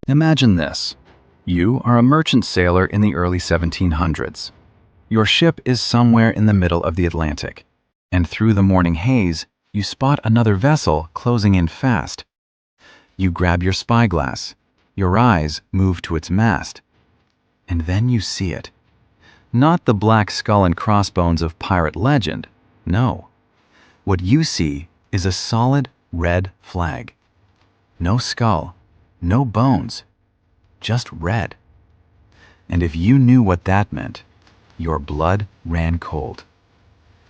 Imagine this. You are a merchant sailor in the early 1700s. Your ship is somewhere in the middle of the Atlantic, and through the morning haze, you spot another vessel closing in fast. You grab your spyglass. Your eyes move to its mast. And then you see it. Not the black skull and crossbones of pirate legend. No. What you see is a solid red flag. No skull, no bones, just red. And if you knew what that meant, your blood ran cold.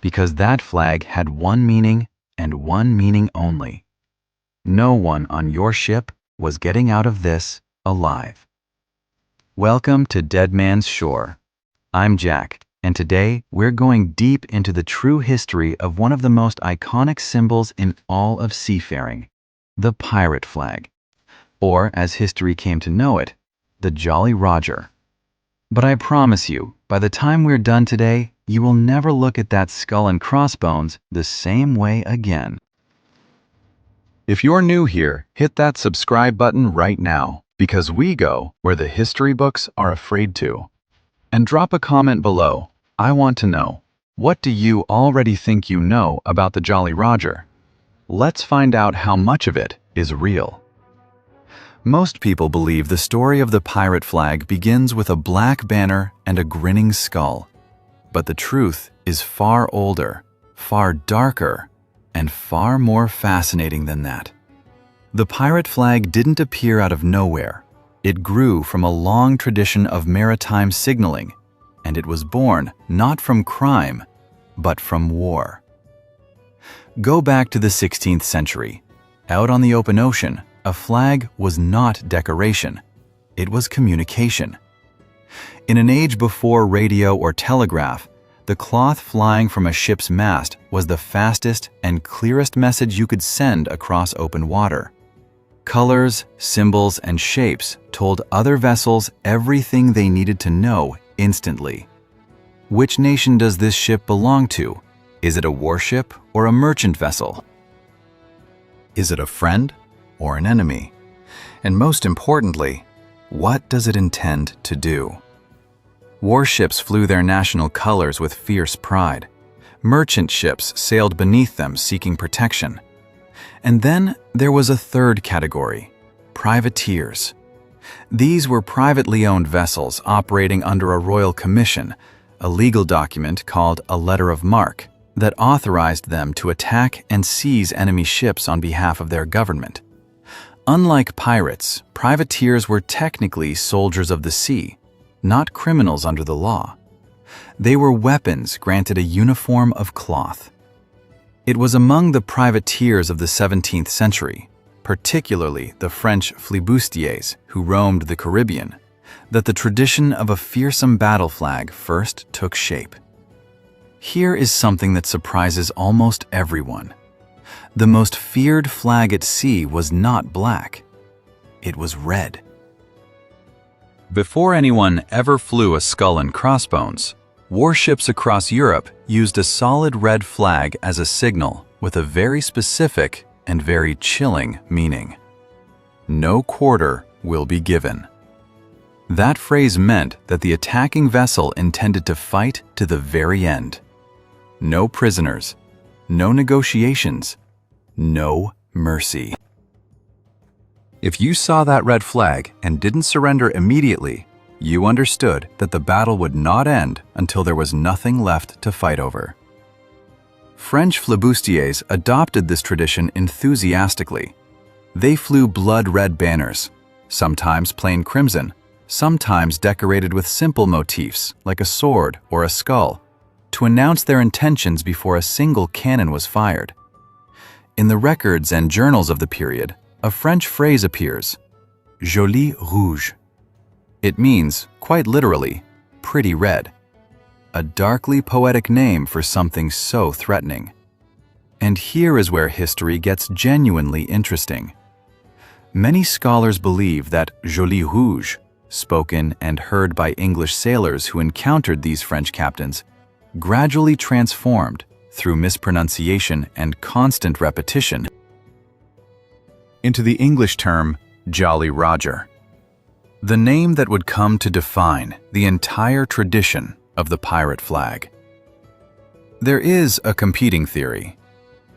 Because that flag had one meaning and one meaning only. No one on your ship was getting out of this alive. Welcome to Deadman's Shore. I'm Jack, and today we're going deep into the true history of one of the most iconic symbols in all of seafaring, the pirate flag, or as history came to know it, the Jolly Roger. But I promise you, by the time we're done today, you will never look at that skull and crossbones the same way again. If you're new here, hit that subscribe button right now, because we go where the history books are afraid to. And drop a comment below. I want to know, what do you already think you know about the Jolly Roger? Let's find out how much of it is real. Most people believe the story of the pirate flag begins with a black banner and a grinning skull. But the truth is far older, far darker, and far more fascinating than that. The pirate flag didn't appear out of nowhere. It grew from a long tradition of maritime signaling, and it was born not from crime, but from war. Go back to the 16th century. Out on the open ocean, a flag was not decoration. It was communication. In an age before radio or telegraph, the cloth flying from a ship's mast was the fastest and clearest message you could send across open water. Colors, symbols, and shapes told other vessels everything they needed to know instantly. Which nation does this ship belong to? Is it a warship or a merchant vessel? Is it a friend or an enemy? And most importantly, what does it intend to do? Warships flew their national colors with fierce pride. Merchant ships sailed beneath them seeking protection. And then there was a third category, privateers. These were privately owned vessels operating under a royal commission, a legal document called a letter of marque that authorized them to attack and seize enemy ships on behalf of their government. Unlike pirates, privateers were technically soldiers of the sea, not criminals under the law. They were weapons granted a uniform of cloth. It was among the privateers of the 17th century, particularly the French flibustiers who roamed the Caribbean, that the tradition of a fearsome battle flag first took shape. Here is something that surprises almost everyone. The most feared flag at sea was not black. It was red. Before anyone ever flew a skull and crossbones, warships across Europe used a solid red flag as a signal with a very specific and very chilling meaning. No quarter will be given. That phrase meant that the attacking vessel intended to fight to the very end. No prisoners, no negotiations, no mercy. If you saw that red flag and didn't surrender immediately, you understood that the battle would not end until there was nothing left to fight over. French flibustiers adopted this tradition enthusiastically. They flew blood-red banners, sometimes plain crimson, sometimes decorated with simple motifs like a sword or a skull, to announce their intentions before a single cannon was fired. In the records and journals of the period, a French phrase appears, Jolie Rouge. It means, quite literally, pretty red, a darkly poetic name for something so threatening. And here is where history gets genuinely interesting. Many scholars believe that Jolie Rouge, spoken and heard by English sailors who encountered these French captains, gradually transformed through mispronunciation and constant repetition into the English term Jolly Roger. the name that would come to define the entire tradition of the pirate flag. There is a competing theory.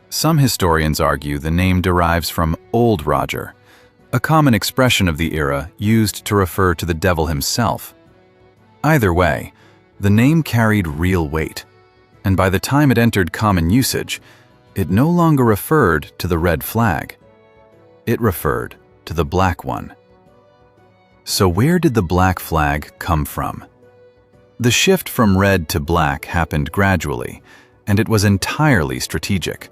Some historians argue the name derives from Old Roger, a common expression of the era used to refer to the devil himself. Either way, the name carried real weight, and by the time it entered common usage, it no longer referred to the red flag. It referred to the black one. So where did the black flag come from? The shift from red to black happened gradually, and it was entirely strategic.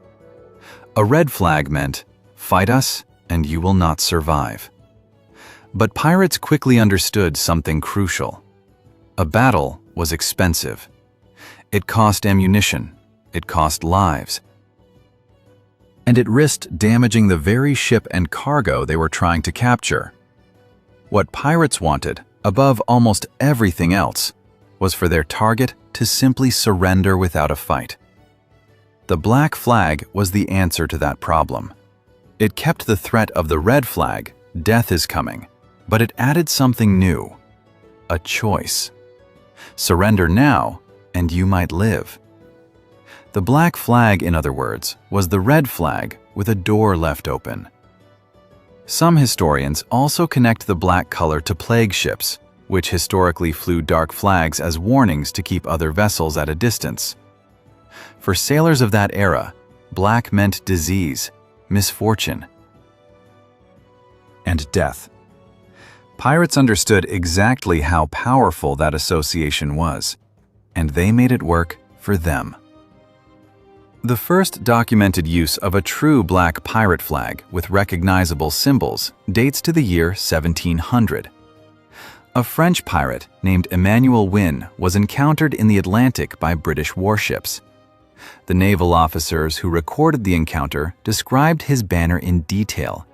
A red flag meant, fight us and you will not survive. But pirates quickly understood something crucial. A battle was expensive. It cost ammunition, it cost lives, and it risked damaging the very ship and cargo they were trying to capture. What pirates wanted, above almost everything else, was for their target to simply surrender without a fight. The black flag was the answer to that problem. It kept the threat of the red flag, death is coming, but it added something new, a choice. Surrender now, and you might live. The black flag, in other words, was the red flag with a door left open. Some historians also connect the black color to plague ships, which historically flew dark flags as warnings to keep other vessels at a distance. For sailors of that era, black meant disease, misfortune, and death. Pirates understood exactly how powerful that association was, and they made it work for them. The first documented use of a true black pirate flag with recognizable symbols dates to the year 1700. A French pirate named Emmanuel Wynne was encountered in the Atlantic by British warships. The naval officers who recorded the encounter described his banner in detail.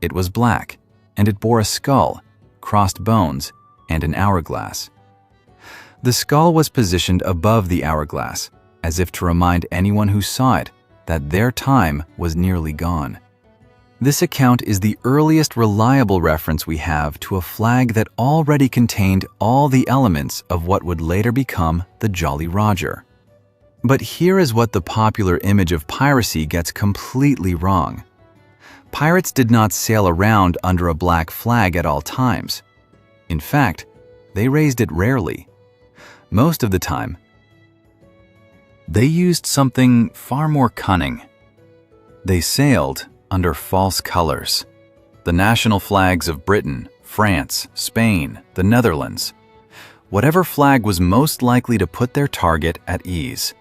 It was black, and it bore a skull, crossed bones, and an hourglass. The skull was positioned above the hourglass, as if to remind anyone who saw it that their time was nearly gone. This account is the earliest reliable reference we have to a flag that already contained all the elements of what would later become the Jolly Roger. But here is what the popular image of piracy gets completely wrong. Pirates did not sail around under a black flag at all times. In fact, they raised it rarely. Most of the time, they used something far more cunning. They sailed under false colors. The national flags of Britain, France, Spain, the Netherlands. Whatever flag was most likely to put their target at ease.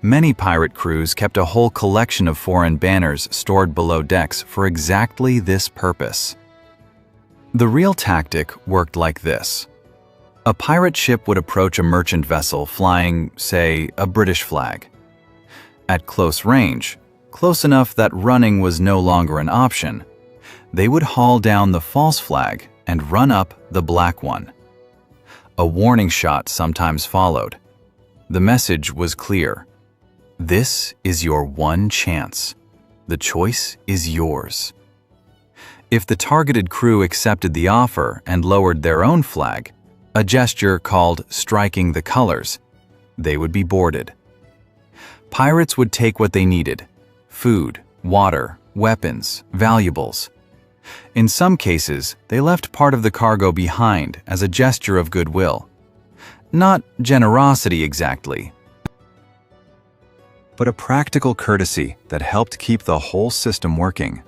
Many pirate crews kept a whole collection of foreign banners stored below decks for exactly this purpose. The real tactic worked like this. A pirate ship would approach a merchant vessel flying, say, a British flag. At close range, close enough that running was no longer an option, they would haul down the false flag and run up the black one. A warning shot sometimes followed. The message was clear. This is your one chance. The choice is yours. If the targeted crew accepted the offer and lowered their own flag, a gesture called striking the colors, they would be boarded. Pirates would take what they needed: food, water, weapons, valuables. In some cases, they left part of the cargo behind as a gesture of goodwill. Not generosity exactly, but a practical courtesy that helped keep the whole system working.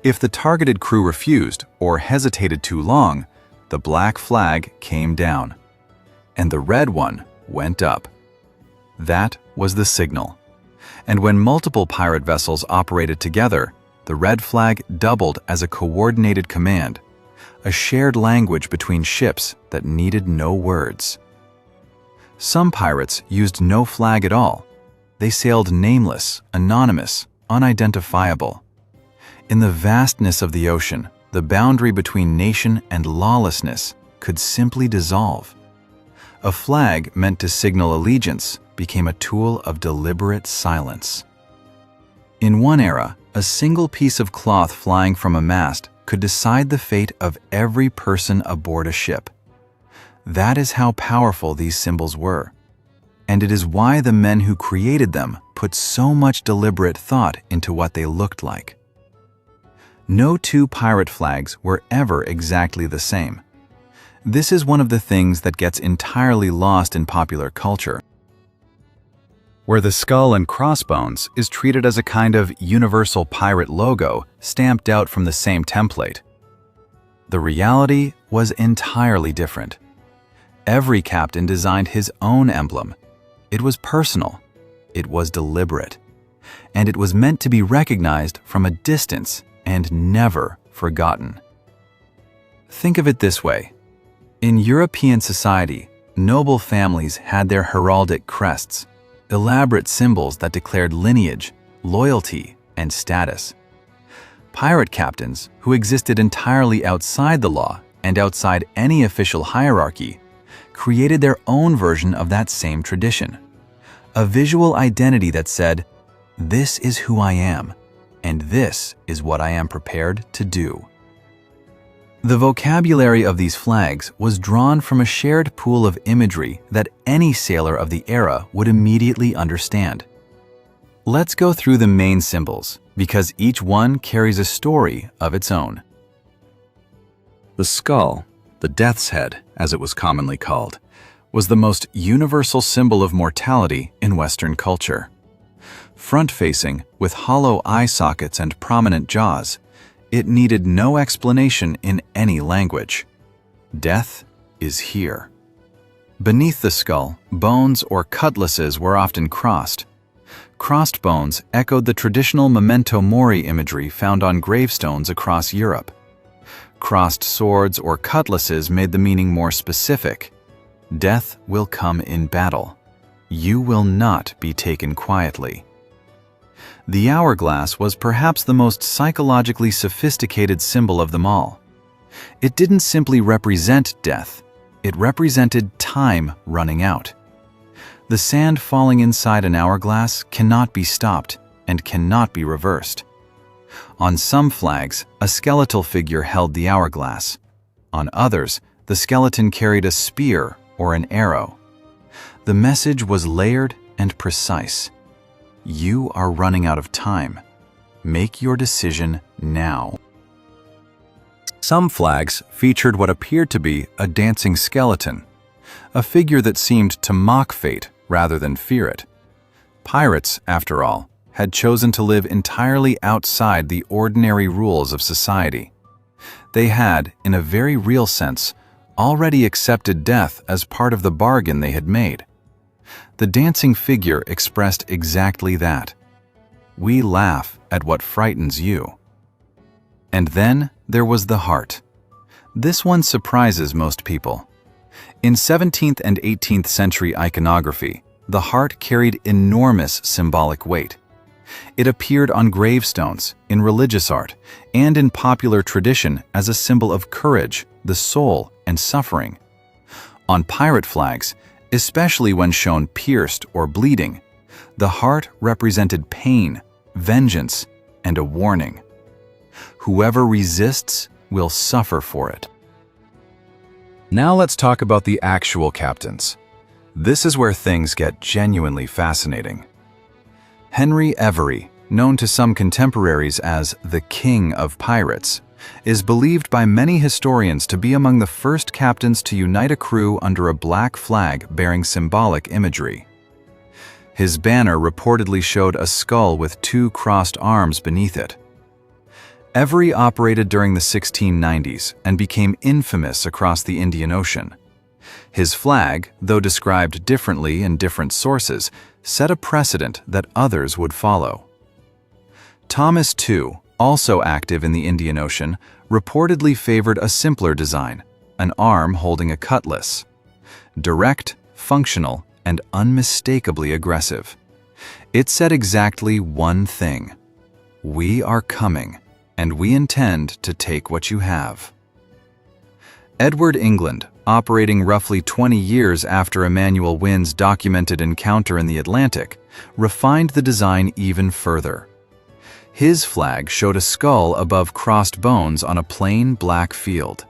If the targeted crew refused or hesitated too long, the black flag came down, and the red one went up. That was the signal. And when multiple pirate vessels operated together, the red flag doubled as a coordinated command, a shared language between ships that needed no words. Some pirates used no flag at all. They sailed nameless, anonymous, unidentifiable. In the vastness of the ocean, the boundary between nation and lawlessness could simply dissolve. A flag meant to signal allegiance became a tool of deliberate silence. In one era, a single piece of cloth flying from a mast could decide the fate of every person aboard a ship. That is how powerful these symbols were, and it is why the men who created them put so much deliberate thought into what they looked like. No two pirate flags were ever exactly the same. This is one of the things that gets entirely lost in popular culture, where the skull and crossbones is treated as a kind of universal pirate logo stamped out from the same template. The reality was entirely different. Every captain designed his own emblem. It was personal, it was deliberate, and it was meant to be recognized from a distance and never forgotten. Think of it this way. In European society, noble families had their heraldic crests, elaborate symbols that declared lineage, loyalty, and status. Pirate captains, who existed entirely outside the law and outside any official hierarchy, created their own version of that same tradition. A visual identity that said, "This is who I am, and this is what I am prepared to do." The vocabulary of these flags was drawn from a shared pool of imagery that any sailor of the era would immediately understand. Let's go through the main symbols, because each one carries a story of its own. The skull, the death's head, as it was commonly called, was the most universal symbol of mortality in Western culture. Front-facing, with hollow eye sockets and prominent jaws, it needed no explanation in any language. Death is here. Beneath the skull, bones or cutlasses were often crossed. Crossed bones echoed the traditional memento mori imagery found on gravestones across Europe. Crossed swords or cutlasses made the meaning more specific. Death will come in battle. You will not be taken quietly. The hourglass was perhaps the most psychologically sophisticated symbol of them all. It didn't simply represent death, it represented time running out. The sand falling inside an hourglass cannot be stopped and cannot be reversed. On some flags, a skeletal figure held the hourglass. On others, the skeleton carried a spear or an arrow. The message was layered and precise. You are running out of time. Make your decision now. Some flags featured what appeared to be a dancing skeleton, a figure that seemed to mock fate rather than fear it. Pirates, after all, had chosen to live entirely outside the ordinary rules of society. They had, in a very real sense, already accepted death as part of the bargain they had made. The dancing figure expressed exactly that. We laugh at what frightens you. And then there was the heart. This one surprises most people. In 17th and 18th century iconography, the heart carried enormous symbolic weight. It appeared on gravestones, in religious art, and in popular tradition as a symbol of courage, the soul, and suffering. On pirate flags, especially when shown pierced or bleeding, the heart represented pain, vengeance, and a warning. Whoever resists will suffer for it. Now let's talk about the actual captains. This is where things get genuinely fascinating. Henry Every, known to some contemporaries as the King of Pirates, is believed by many historians to be among the first captains to unite a crew under a black flag bearing symbolic imagery. His banner reportedly showed a skull with two crossed arms beneath it. Every operated during the 1690s and became infamous across the Indian Ocean. His flag, though described differently in different sources, set a precedent that others would follow. Thomas Tew, also active in the Indian Ocean, reportedly favored a simpler design, an arm holding a cutlass. Direct, functional, and unmistakably aggressive. It said exactly one thing: we are coming, and we intend to take what you have. Edward England, operating roughly 20 years after Emmanuel Wynn's documented encounter in the Atlantic, refined the design even further. His flag showed a skull above crossed bones on a plain black field.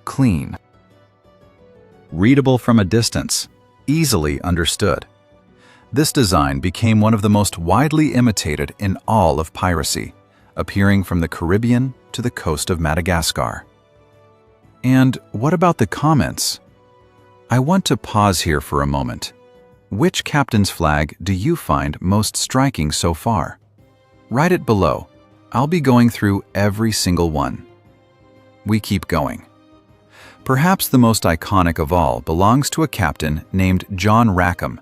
Clean. Readable from a distance. Easily understood. This design became one of the most widely imitated in all of piracy, appearing from the Caribbean to the coast of Madagascar. And what about the comments? I want to pause here for a moment. Which captain's flag do you find most striking so far? Write it below. I'll be going through every single one. We keep going. Perhaps the most iconic of all belongs to a captain named John Rackham,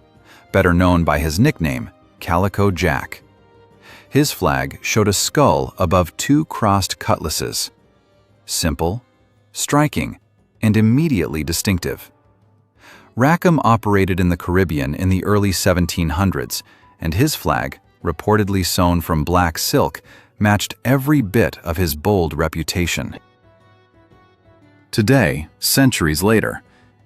better known by his nickname, Calico Jack. His flag showed a skull above two crossed cutlasses. Simple, striking, and immediately distinctive. Rackham operated in the Caribbean in the early 1700s, and his flag, reportedly sewn from black silk, matched every bit of his bold reputation. Today, centuries later,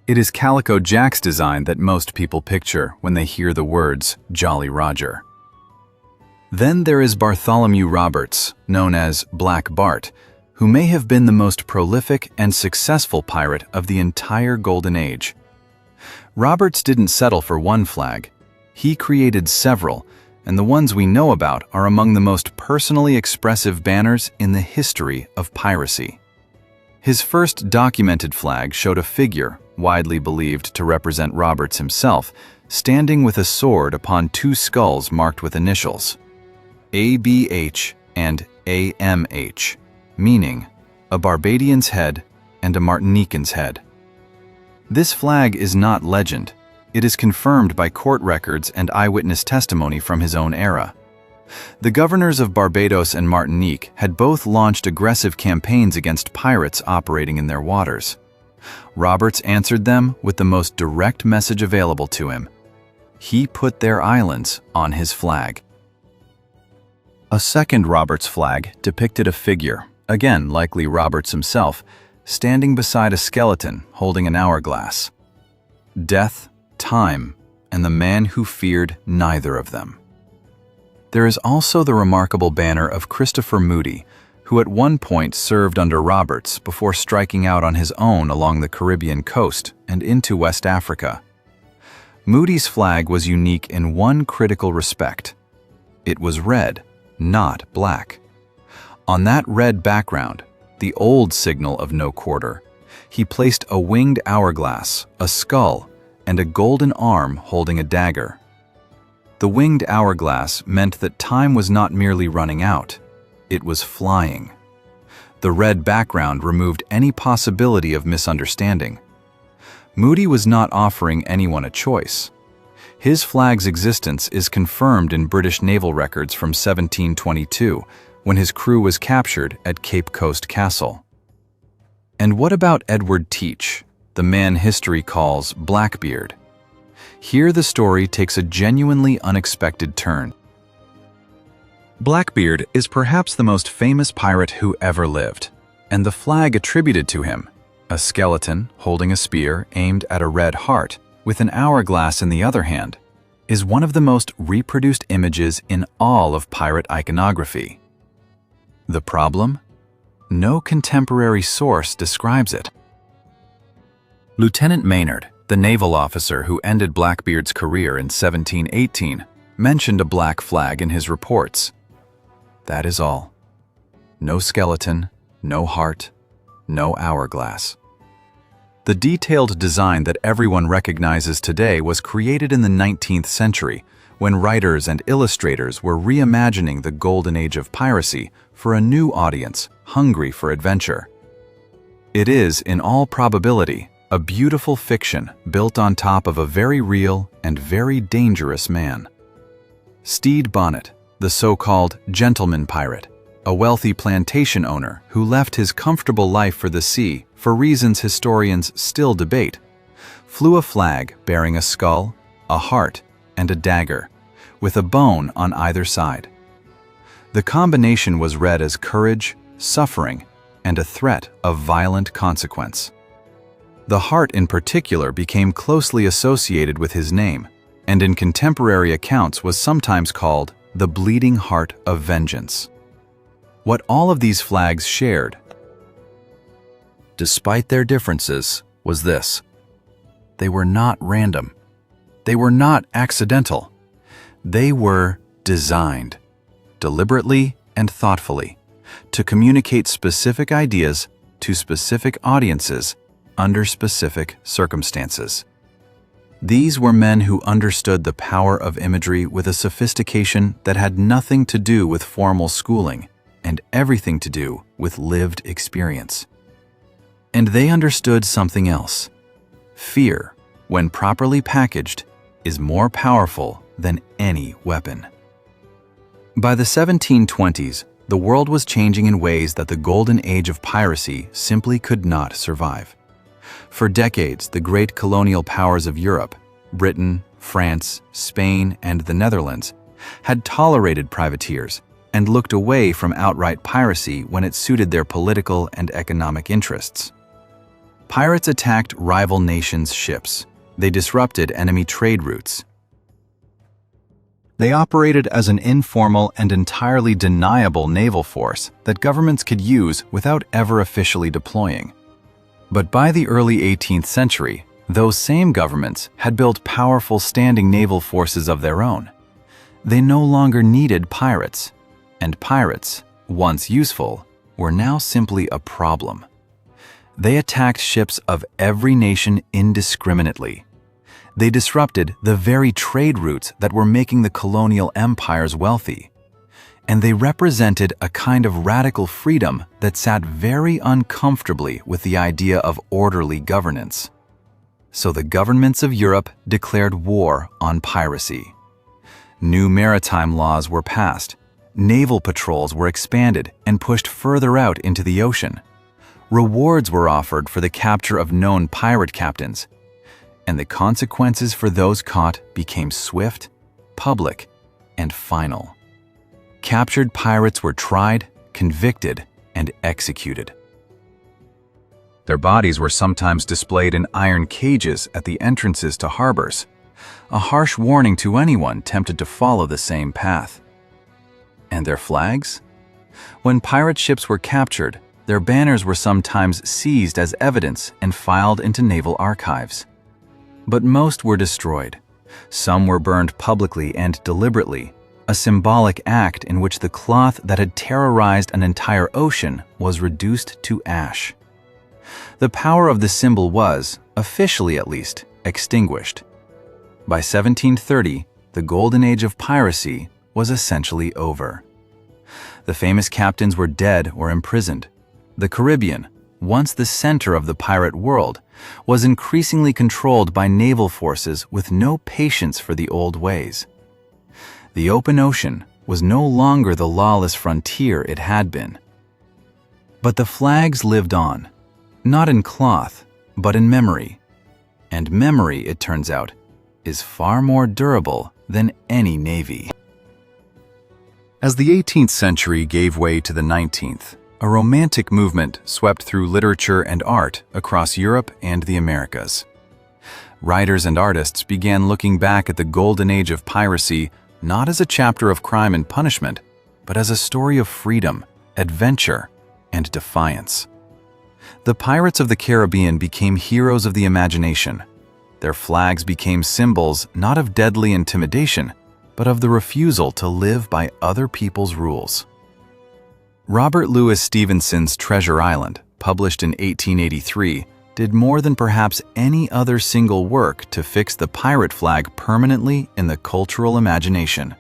it is Calico Jack's design that most people picture when they hear the words Jolly Roger. Then there is Bartholomew Roberts, known as Black Bart, who may have been the most prolific and successful pirate of the entire Golden Age. Roberts didn't settle for one flag. He created several, and the ones we know about are among the most personally expressive banners in the history of piracy. His first documented flag showed a figure, widely believed to represent Roberts himself, standing with a sword upon two skulls marked with initials, ABH and AMH, meaning a Barbadian's head and a Martinican's head. This flag is not legend. It is confirmed by court records and eyewitness testimony from his own era. The governors of Barbados and Martinique had both launched aggressive campaigns against pirates operating in their waters. Roberts answered them with the most direct message available to him. He put their islands on his flag. A second Roberts flag depicted a figure, again likely Roberts himself, standing beside a skeleton holding an hourglass. Death, time, and the man who feared neither of them. There is also the remarkable banner of Christopher Moody, who at one point served under Roberts before striking out on his own along the Caribbean coast and into West Africa. Moody's flag was unique in one critical respect. It was red, not black. On that red background, the old signal of no quarter, he placed a winged hourglass, a skull, and a golden arm holding a dagger. The winged hourglass meant that time was not merely running out, it was flying. The red background removed any possibility of misunderstanding. Moody was not offering anyone a choice. His flag's existence is confirmed in British naval records from 1722, when his crew was captured at Cape Coast Castle. And what about Edward Teach, the man history calls Blackbeard? Here the story takes a genuinely unexpected turn. Blackbeard is perhaps the most famous pirate who ever lived, and the flag attributed to him, a skeleton holding a spear aimed at a red heart with an hourglass in the other hand, is one of the most reproduced images in all of pirate iconography. The problem? No contemporary source describes it. Lieutenant Maynard, the naval officer who ended Blackbeard's career in 1718, mentioned a black flag in his reports. That is all. No skeleton, no heart, no hourglass. The detailed design that everyone recognizes today was created in the 19th century, when writers and illustrators were reimagining the golden age of piracy for a new audience hungry for adventure. It is, in all probability, a beautiful fiction built on top of a very real and very dangerous man. Stede Bonnet, the so-called gentleman pirate, a wealthy plantation owner who left his comfortable life for the sea for reasons historians still debate, flew a flag bearing a skull, a heart, and a dagger, with a bone on either side. The combination was read as courage, suffering, and a threat of violent consequence. The heart in particular became closely associated with his name, and in contemporary accounts was sometimes called the bleeding heart of vengeance. What all of these flags shared, despite their differences, was this: they were not random. They were not accidental. They were designed, deliberately and thoughtfully, to communicate specific ideas to specific audiences under specific circumstances. These were men who understood the power of imagery with a sophistication that had nothing to do with formal schooling and everything to do with lived experience. And they understood something else. Fear, when properly packaged, is more powerful than any weapon. By the 1720s, the world was changing in ways that the golden age of piracy simply could not survive. For decades, the great colonial powers of Europe, Britain, France, Spain, and the Netherlands, had tolerated privateers and looked away from outright piracy when it suited their political and economic interests. Pirates attacked rival nations' ships. They disrupted enemy trade routes. They operated as an informal and entirely deniable naval force that governments could use without ever officially deploying. But by the early 18th century, those same governments had built powerful standing naval forces of their own. They no longer needed pirates, and pirates, once useful, were now simply a problem. They attacked ships of every nation indiscriminately. They disrupted the very trade routes that were making the colonial empires wealthy. And they represented a kind of radical freedom that sat very uncomfortably with the idea of orderly governance. So the governments of Europe declared war on piracy. New maritime laws were passed. Naval patrols were expanded and pushed further out into the ocean. Rewards were offered for the capture of known pirate captains, and the consequences for those caught became swift, public, and final. Captured pirates were tried, convicted, and executed. Their bodies were sometimes displayed in iron cages at the entrances to harbors, a harsh warning to anyone tempted to follow the same path. And their flags? When pirate ships were captured, their banners were sometimes seized as evidence and filed into naval archives. But most were destroyed. Some were burned publicly and deliberately, a symbolic act in which the cloth that had terrorized an entire ocean was reduced to ash. The power of the symbol was, officially at least, extinguished. By 1730, the golden age of piracy was essentially over. The famous captains were dead or imprisoned. The Caribbean, once the center of the pirate world, was increasingly controlled by naval forces with no patience for the old ways. The open ocean was no longer the lawless frontier it had been. But the flags lived on, not in cloth, but in memory. And memory, it turns out, is far more durable than any navy. As the 18th century gave way to the 19th, a romantic movement swept through literature and art across Europe and the Americas. Writers and artists began looking back at the golden age of piracy not as a chapter of crime and punishment, but as a story of freedom, adventure, and defiance. The pirates of the Caribbean became heroes of the imagination. Their flags became symbols not of deadly intimidation, but of the refusal to live by other people's rules. Robert Louis Stevenson's Treasure Island, published in 1883, did more than perhaps any other single work to fix the pirate flag permanently in the cultural imagination.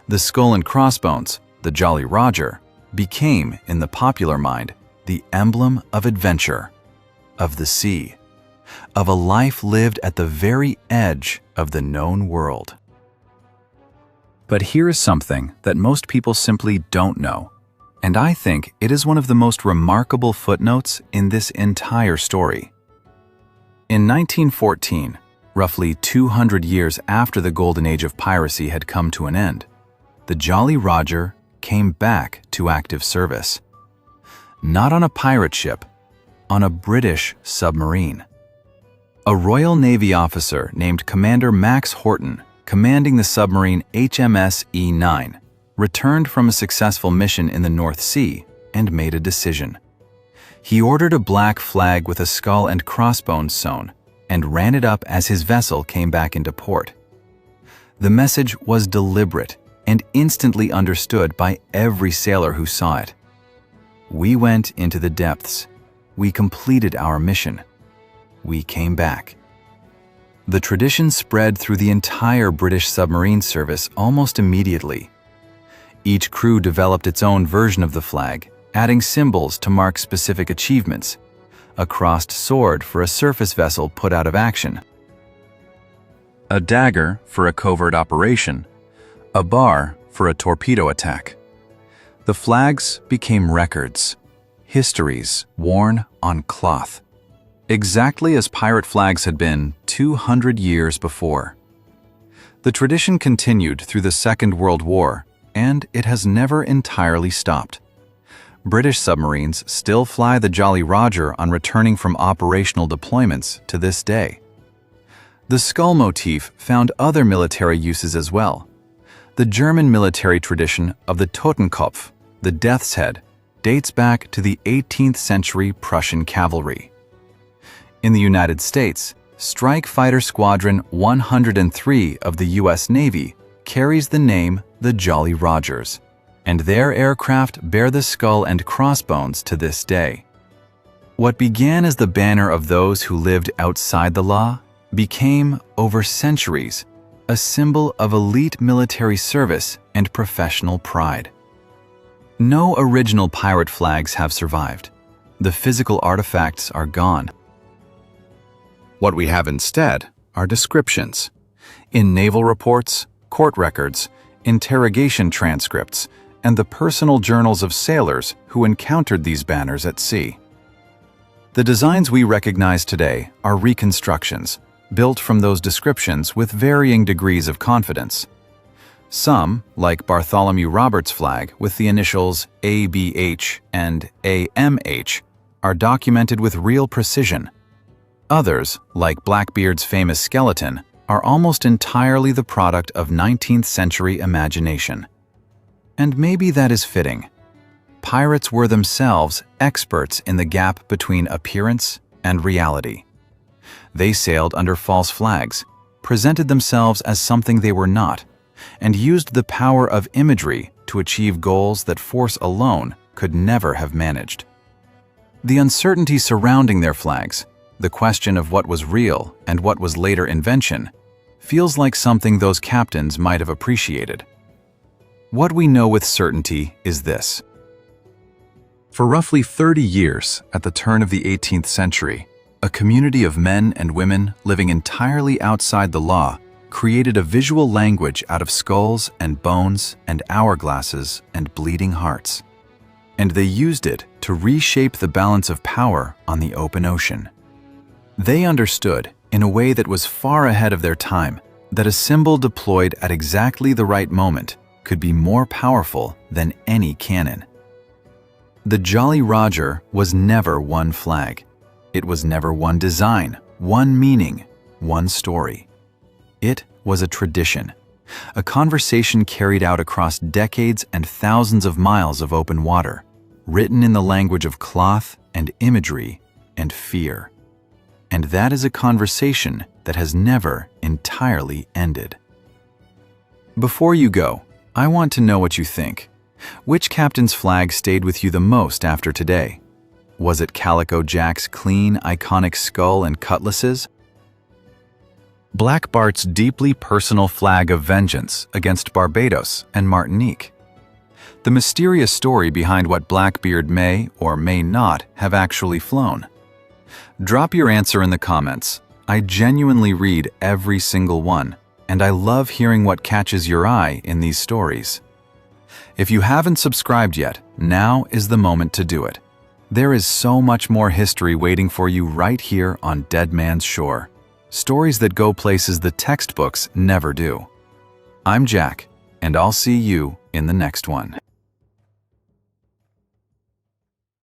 The skull and crossbones, the Jolly Roger, became, in the popular mind, the emblem of adventure, of the sea, of a life lived at the very edge of the known world. But here is something that most people simply don't know, and I think it is one of the most remarkable footnotes in this entire story. In 1914, roughly 200 years after the golden age of piracy had come to an end, the Jolly Roger came back to active service. Not on a pirate ship, on a British submarine. A Royal Navy officer named Commander Max Horton, commanding the submarine HMS E9, returned from a successful mission in the North Sea and made a decision. He ordered a black flag with a skull and crossbones sewn and ran it up as his vessel came back into port. The message was deliberate and instantly understood by every sailor who saw it. We went into the depths. We completed our mission. We came back. The tradition spread through the entire British submarine service almost immediately. Each crew developed its own version of the flag, adding symbols to mark specific achievements. A crossed sword for a surface vessel put out of action, a dagger for a covert operation, a bar for a torpedo attack. The flags became records, histories worn on cloth, exactly as pirate flags had been 200 years before. The tradition continued through the Second World War, and it has never entirely stopped. British submarines still fly the Jolly Roger on returning from operational deployments to this day. The skull motif found other military uses as well. The German military tradition of the Totenkopf, the death's head, dates back to the 18th century Prussian cavalry. In the United States, Strike Fighter Squadron 103 of the U.S. Navy carries the name the Jolly Rogers, and their aircraft bear the skull and crossbones to this day. What began as the banner of those who lived outside the law became, over centuries, a symbol of elite military service and professional pride. No original pirate flags have survived. The physical artifacts are gone. What we have instead are descriptions. In naval reports, court records, interrogation transcripts, and the personal journals of sailors who encountered these banners at sea. The designs we recognize today are reconstructions, built from those descriptions with varying degrees of confidence. Some, like Bartholomew Roberts' flag with the initials ABH and AMH, are documented with real precision. Others, like Blackbeard's famous skeleton, are almost entirely the product of 19th century imagination. And maybe that is fitting. Pirates were themselves experts in the gap between appearance and reality. They sailed under false flags, presented themselves as something they were not, and used the power of imagery to achieve goals that force alone could never have managed. The uncertainty surrounding their flags, the question of what was real and what was later invention, feels like something those captains might have appreciated. What we know with certainty is this. For roughly 30 years, at the turn of the 18th century, a community of men and women living entirely outside the law created a visual language out of skulls and bones and hourglasses and bleeding hearts. And they used it to reshape the balance of power on the open ocean. They understood, in a way that was far ahead of their time, that a symbol deployed at exactly the right moment could be more powerful than any cannon. The Jolly Roger was never one flag. It was never one design, one meaning, one story. It was a tradition, a conversation carried out across decades and thousands of miles of open water, written in the language of cloth and imagery and fear. And that is a conversation that has never entirely ended. Before you go, I want to know what you think. Which captain's flag stayed with you the most after today? Was it Calico Jack's clean, iconic skull and cutlasses? Black Bart's deeply personal flag of vengeance against Barbados and Martinique? The mysterious story behind what Blackbeard may or may not have actually flown? Drop your answer in the comments. I genuinely read every single one, and I love hearing what catches your eye in these stories. If you haven't subscribed yet, now is the moment to do it. There is so much more history waiting for you right here on Deadman's Shore. Stories that go places the textbooks never do. I'm Jack, and I'll see you in the next one.